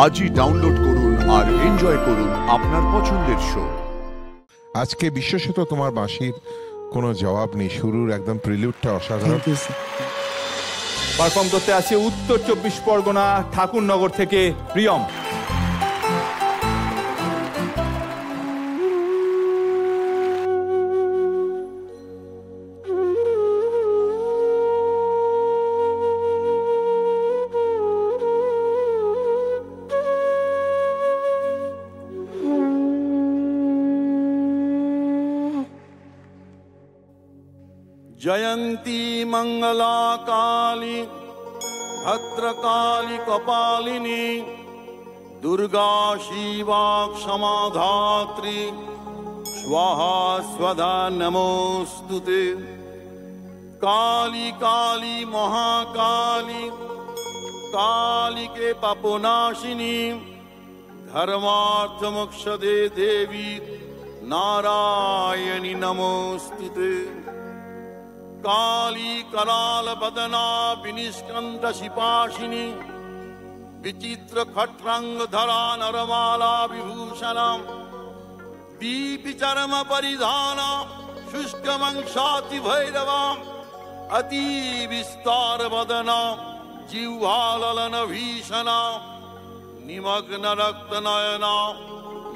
আজই ডাউনলোড করুন আর এনজয় করুন আপনার পছন্দের শো। আজকে বিশেষত তোমার বাঁশির কোনো জবাব নেই, শুরুর একদম প্রিলিউডটা অসাধারণ। পারফর্ম করতে আছে উত্তর 24 পরগনা ঠাকুরনগর থেকে প্রিয়ম। जयंती मंगला काली भद्रकाली कपालिनी दुर्गा शिवा क्षमा धात्री स्वाहा स्वधा नमोस्तुते। काली काली महाकाली काली के पापनाशिनी धर्मार्थ मोक्षदे देवी नारायणी नमोस्तुते। काली कराल बदना विनिष्कंद शिपाशिनी विचित्र खट्रंग धरा नरमाला विभूषणा दीपि चरम परिधाना शुष्क मंशाति भैरवा अति विस्तार वदना जिह्वाललन भीषणा निमग्न रक्त नयना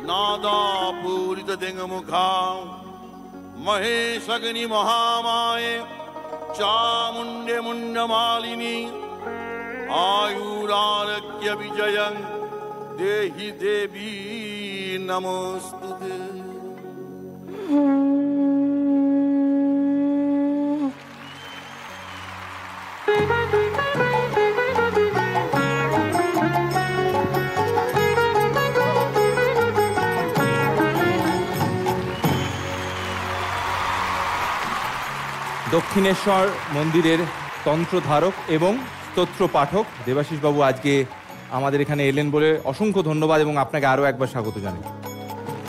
नादा पूरित दिंग मुखा महेशग्नि महामाये चामुंडे मुंडमालिनी आयुरारोग्य विजयं देहि देवी नमोस्तुते। দক্ষিণেশ্বর মন্দিরের তন্ত্রধারক এবং স্তোত্র পাঠক দেবাশিস বাবু আজকে আমাদের এখানে এলেন বলে অসংখ্য ধন্যবাদ এবং আপনাকে আরো একবার স্বাগত জানাই।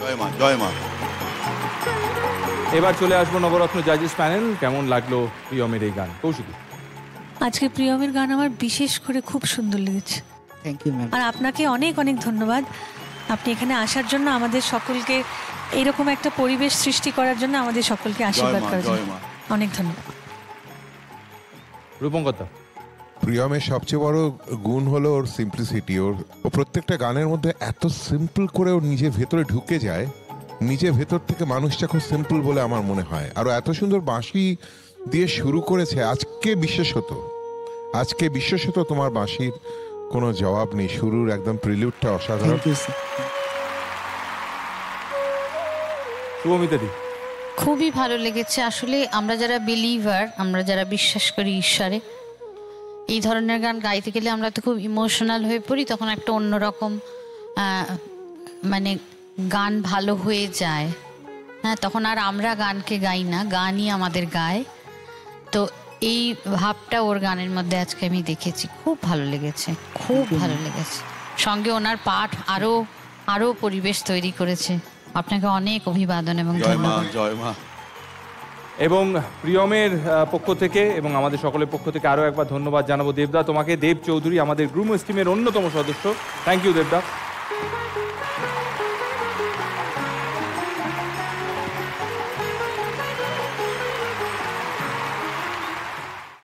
জয় মা জয় মা। এবার চলে আসবো নবরত্ন জাজেস প্যানেল। কেমন লাগলো প্রিয়মের এই গান? কৌশিকী, আজকে প্রিয়মের গান আমার বিশেষ করে খুব সুন্দর লেগেছে। Thank you ma'am. আর আপনাকে অনেক অনেক ধন্যবাদ, আপনি এখানে আসার জন্য, আমাদের সকলকে এরকম একটা পরিবেশ সৃষ্টি করার জন্য, আমাদের সকলকে আশীর্বাদ করার জন্য অনেক ধন্যবাদ। রূপঙ্কর, প্রিয়মের সবচেয়ে বড় গুণ হলো ওর সিম্পলিসিটি। ও প্রত্যেকটা গানের মধ্যে এত সিম্পল করে ওর নিজের ভেতরে ঢুকে যায়, নিজের ভেতর থেকে মানুষটা খুব সিম্পল বলে আমার মনে হয়। আর এত সুন্দর বাঁশি দিয়ে শুরু করেছে। আজকে বিশেষত তোমার বাঁশির কোনো জবাব নেই, শুরুর একদম প্রিলিউডটা অসাধারণ। শুভমিতাদি, খুবই ভালো লেগেছে। আসলে আমরা যারা বিলিভার, আমরা যারা বিশ্বাস করি ঈশ্বরে, এই ধরনের গান গাইতে গেলে আমরা তো খুব ইমোশনাল হয়ে পড়ি, তখন একটা অন্যরকম মানে গান ভালো হয়ে যায়। হ্যাঁ, তখন আর আমরা গানকে গাই না, গানই আমাদের গায়। তো এই ভাবটা ওর গানের মধ্যে আজকে আমি দেখেছি, খুব ভালো লেগেছে, খুব ভালো লেগেছে। সঙ্গে ওনার পাঠ আরো পরিবেশ তৈরি করেছে। আপনাকে অনেক অভিবাদন এবং ধন্যবাদ। জয় মা। এবং প্রিয়মের পক্ষ থেকে এবং আমাদের সকলের পক্ষ থেকে আরো একবার ধন্যবাদ জানাবো দেবদা তোমাকে। দেব চৌধুরী আমাদের গ্রুম টিমের অন্যতম সদস্য। থ্যাংক ইউ দেবদা।